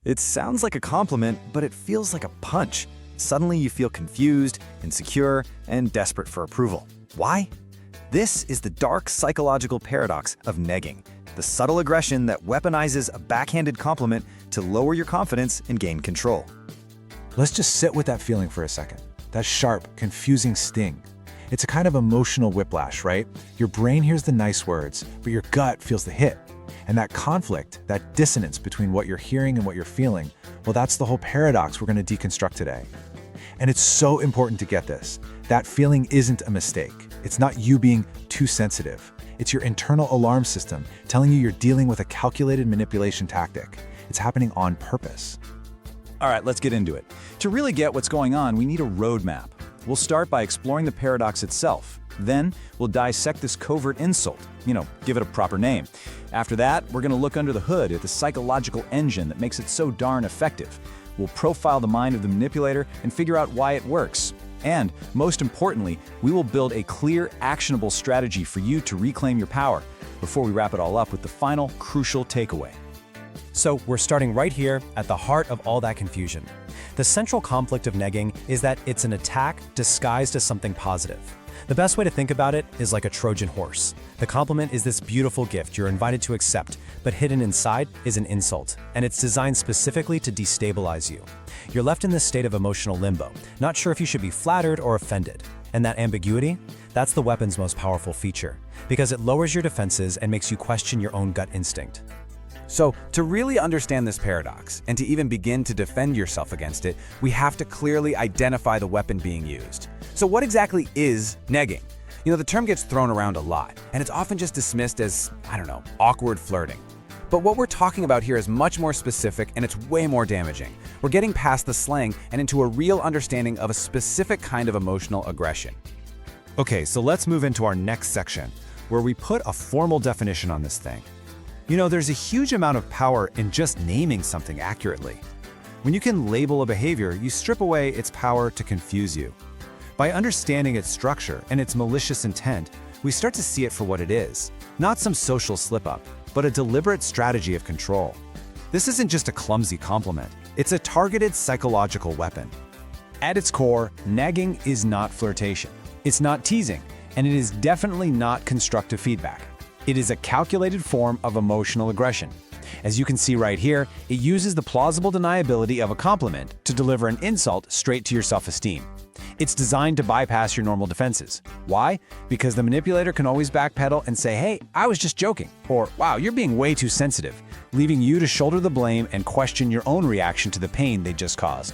It sounds like a compliment, but it feels like a punch. Suddenly you feel confused, insecure, and desperate for approval. Why? This is the dark psychological paradox of negging, the subtle aggression that weaponizes a backhanded compliment to lower your confidence and gain control. Let's just sit with that feeling for a second. That sharp, confusing sting. It's a kind of emotional whiplash, right? Your brain hears the nice words, but your gut feels the hit. And that conflict, that dissonance between what you're hearing and what you're feeling, well, that's the whole paradox we're going to deconstruct today. And it's so important to get this. That feeling isn't a mistake. It's not you being too sensitive. It's your internal alarm system telling you you're dealing with a calculated manipulation tactic. It's happening on purpose. All right, let's get into it. To really get what's going on, we need a roadmap. We'll start by exploring the paradox itself. Then, we'll dissect this covert insult, give it a proper name. After that, we're going to look under the hood at the psychological engine that makes it so darn effective. We'll profile the mind of the manipulator and figure out why it works. And, most importantly, we will build a clear, actionable strategy for you to reclaim your power before we wrap it all up with the final, crucial takeaway. So we're starting right here at the heart of all that confusion. The central conflict of negging is that it's an attack disguised as something positive. The best way to think about it is like a Trojan horse. The compliment is this beautiful gift you're invited to accept, but hidden inside is an insult, and it's designed specifically to destabilize you. You're left in this state of emotional limbo, not sure if you should be flattered or offended. And that ambiguity? That's the weapon's most powerful feature, because it lowers your defenses and makes you question your own gut instinct. So, to really understand this paradox, and to even begin to defend yourself against it, we have to clearly identify the weapon being used. So what exactly is negging? The term gets thrown around a lot, and it's often just dismissed as, awkward flirting. But what we're talking about here is much more specific, and it's way more damaging. We're getting past the slang and into a real understanding of a specific kind of emotional aggression. Okay, so let's move into our next section, where we put a formal definition on this thing. There's a huge amount of power in just naming something accurately. When you can label a behavior, you strip away its power to confuse you. By understanding its structure and its malicious intent, we start to see it for what it is, not some social slip-up, but a deliberate strategy of control. This isn't just a clumsy compliment, it's a targeted psychological weapon. At its core, negging is not flirtation. It's not teasing, and it is definitely not constructive feedback. It is a calculated form of emotional aggression. As you can see right here, it uses the plausible deniability of a compliment to deliver an insult straight to your self-esteem. It's designed to bypass your normal defenses. Why? Because the manipulator can always backpedal and say, "Hey, I was just joking," or "Wow, you're being way too sensitive," leaving you to shoulder the blame and question your own reaction to the pain they just caused.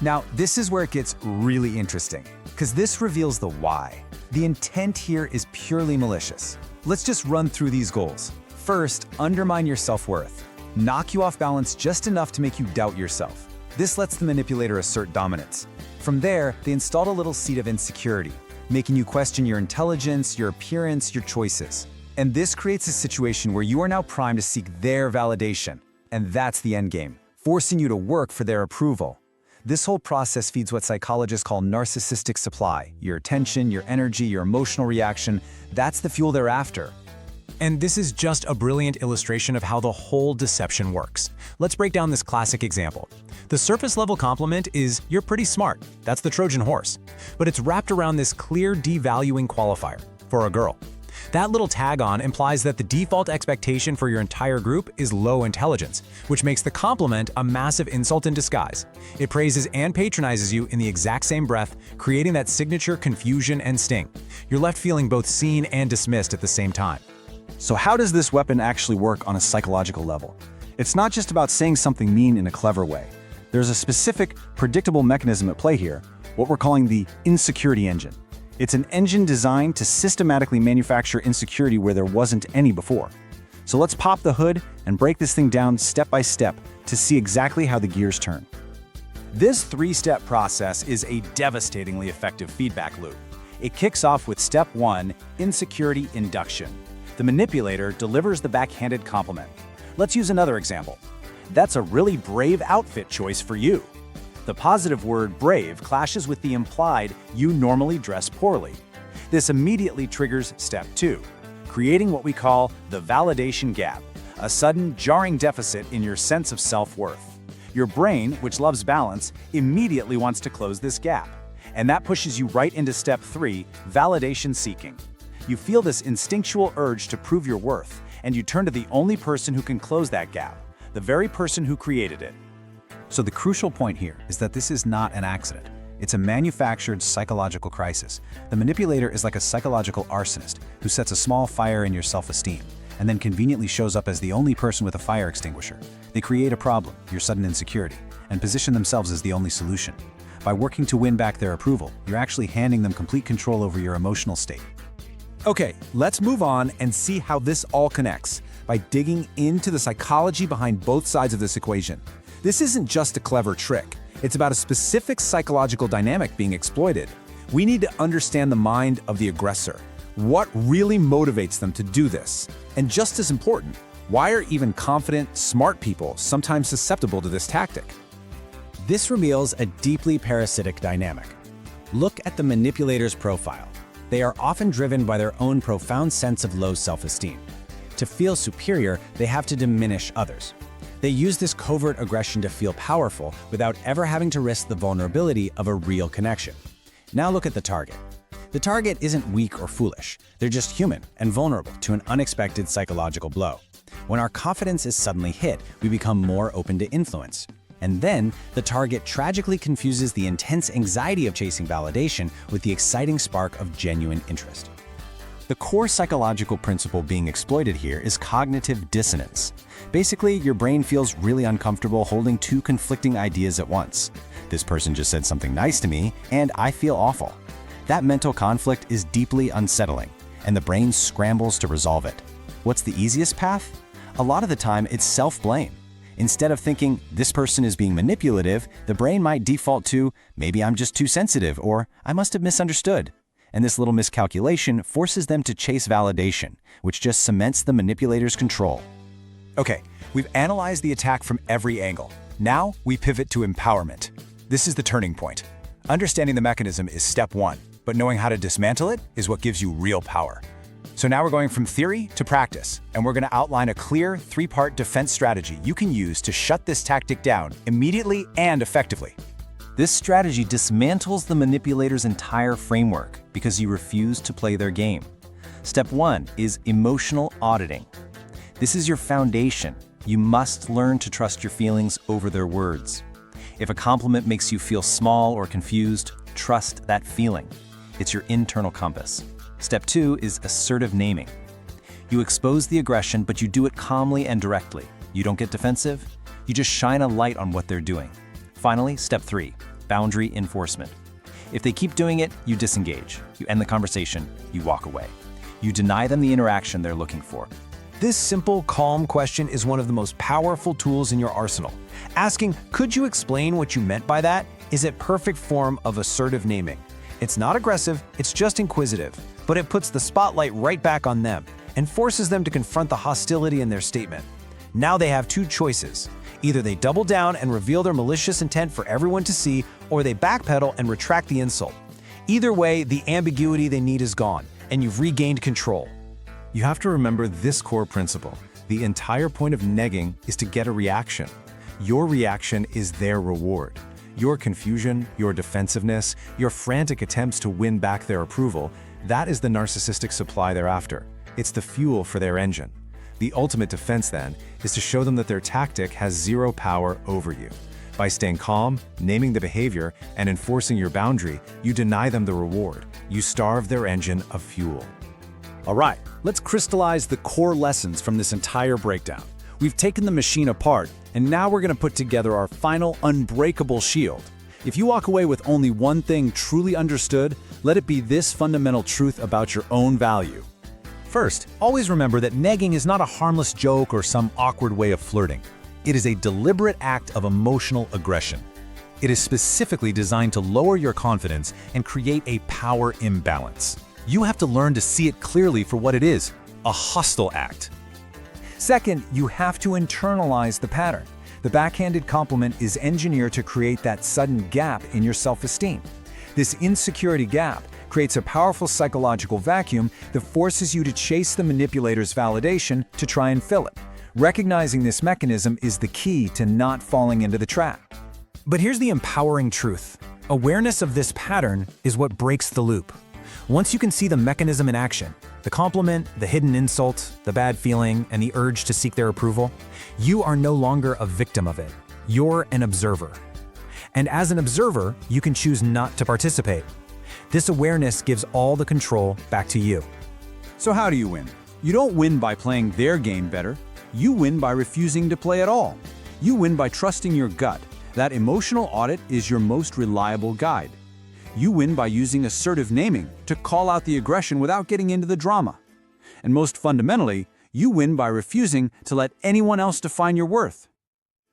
Now, this is where it gets really interesting, because this reveals the why. The intent here is purely malicious. Let's just run through these goals. First, undermine your self-worth. Knock you off balance just enough to make you doubt yourself. This lets the manipulator assert dominance. From there, they installed a little seed of insecurity, making you question your intelligence, your appearance, your choices. And this creates a situation where you are now primed to seek their validation. And that's the endgame, forcing you to work for their approval. This whole process feeds what psychologists call narcissistic supply. Your attention, your energy, your emotional reaction, that's the fuel they're after. And this is just a brilliant illustration of how the whole deception works. Let's break down this classic example. The surface-level compliment is, "You're pretty smart." That's the Trojan horse. But it's wrapped around this clear devaluing qualifier for a girl. That little tag-on implies that the default expectation for your entire group is low intelligence, which makes the compliment a massive insult in disguise. It praises and patronizes you in the exact same breath, creating that signature confusion and sting. You're left feeling both seen and dismissed at the same time. So how does this weapon actually work on a psychological level? It's not just about saying something mean in a clever way. There's a specific, predictable mechanism at play here, what we're calling the insecurity engine. It's an engine designed to systematically manufacture insecurity where there wasn't any before. So let's pop the hood and break this thing down step by step to see exactly how the gears turn. This three-step process is a devastatingly effective feedback loop. It kicks off with step 1, insecurity induction. The manipulator delivers the backhanded compliment. Let's use another example. "That's a really brave outfit choice for you." The positive word brave clashes with the implied "you normally dress poorly." This immediately triggers step 2, creating what we call the validation gap, a sudden, jarring deficit in your sense of self-worth. Your brain, which loves balance, immediately wants to close this gap. And that pushes you right into step 3, validation seeking. You feel this instinctual urge to prove your worth, and you turn to the only person who can close that gap, the very person who created it. So the crucial point here is that this is not an accident. It's a manufactured psychological crisis. The manipulator is like a psychological arsonist who sets a small fire in your self-esteem and then conveniently shows up as the only person with a fire extinguisher. They create a problem, your sudden insecurity, and position themselves as the only solution. By working to win back their approval, you're actually handing them complete control over your emotional state. Okay, let's move on and see how this all connects by digging into the psychology behind both sides of this equation. This isn't just a clever trick. It's about a specific psychological dynamic being exploited. We need to understand the mind of the aggressor. What really motivates them to do this? And just as important, why are even confident, smart people sometimes susceptible to this tactic? This reveals a deeply parasitic dynamic. Look at the manipulator's profile. They are often driven by their own profound sense of low self-esteem. To feel superior, they have to diminish others. They use this covert aggression to feel powerful without ever having to risk the vulnerability of a real connection. Now look at the target. The target isn't weak or foolish. They're just human and vulnerable to an unexpected psychological blow. When our confidence is suddenly hit, we become more open to influence. And then, the target tragically confuses the intense anxiety of chasing validation with the exciting spark of genuine interest. The core psychological principle being exploited here is cognitive dissonance. Basically, your brain feels really uncomfortable holding two conflicting ideas at once. This person just said something nice to me, and I feel awful. That mental conflict is deeply unsettling, and the brain scrambles to resolve it. What's the easiest path? A lot of the time, it's self-blame. Instead of thinking, this person is being manipulative, the brain might default to, maybe I'm just too sensitive, or I must have misunderstood. And this little miscalculation forces them to chase validation, which just cements the manipulator's control. Okay, we've analyzed the attack from every angle. Now we pivot to empowerment. This is the turning point. Understanding the mechanism is step 1, but knowing how to dismantle it is what gives you real power. So now we're going from theory to practice, and we're going to outline a clear 3-part defense strategy you can use to shut this tactic down immediately and effectively. This strategy dismantles the manipulator's entire framework because you refuse to play their game. Step 1 is emotional auditing. This is your foundation. You must learn to trust your feelings over their words. If a compliment makes you feel small or confused, trust that feeling. It's your internal compass. Step 2 is assertive naming. You expose the aggression, but you do it calmly and directly. You don't get defensive. You just shine a light on what they're doing. Finally, step 3, boundary enforcement. If they keep doing it, you disengage. You end the conversation. You walk away. You deny them the interaction they're looking for. This simple, calm question is one of the most powerful tools in your arsenal. Asking, could you explain what you meant by that, is a perfect form of assertive naming. It's not aggressive, it's just inquisitive, but it puts the spotlight right back on them and forces them to confront the hostility in their statement. Now they have two choices. Either they double down and reveal their malicious intent for everyone to see, or they backpedal and retract the insult. Either way, the ambiguity they need is gone, and you've regained control. You have to remember this core principle. The entire point of negging is to get a reaction. Your reaction is their reward. Your confusion, your defensiveness, your frantic attempts to win back their approval, that is the narcissistic supply they're after. It's the fuel for their engine. The ultimate defense, then, is to show them that their tactic has zero power over you. By staying calm, naming the behavior, and enforcing your boundary, you deny them the reward. You starve their engine of fuel. All right, let's crystallize the core lessons from this entire breakdown. We've taken the machine apart, and now we're going to put together our final unbreakable shield. If you walk away with only one thing truly understood, let it be this fundamental truth about your own value. First, always remember that negging is not a harmless joke or some awkward way of flirting. It is a deliberate act of emotional aggression. It is specifically designed to lower your confidence and create a power imbalance. You have to learn to see it clearly for what it is, a hostile act. Second, you have to internalize the pattern. The backhanded compliment is engineered to create that sudden gap in your self-esteem. This insecurity gap creates a powerful psychological vacuum that forces you to chase the manipulator's validation to try and fill it. Recognizing this mechanism is the key to not falling into the trap. But here's the empowering truth. Awareness of this pattern is what breaks the loop. Once you can see the mechanism in action, the compliment, the hidden insult, the bad feeling, and the urge to seek their approval, you are no longer a victim of it. You're an observer. And as an observer, you can choose not to participate. This awareness gives all the control back to you. So how do you win? You don't win by playing their game better. You win by refusing to play at all. You win by trusting your gut. That emotional audit is your most reliable guide. You win by using assertive naming to call out the aggression without getting into the drama. And most fundamentally, you win by refusing to let anyone else define your worth.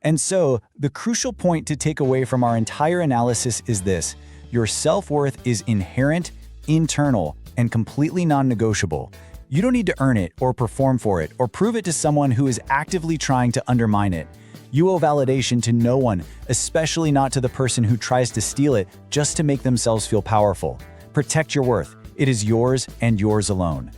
And so, the crucial point to take away from our entire analysis is this: your self-worth is inherent, internal, and completely non-negotiable. You don't need to earn it or perform for it or prove it to someone who is actively trying to undermine it. You owe validation to no one, especially not to the person who tries to steal it just to make themselves feel powerful. Protect your worth. It is yours and yours alone.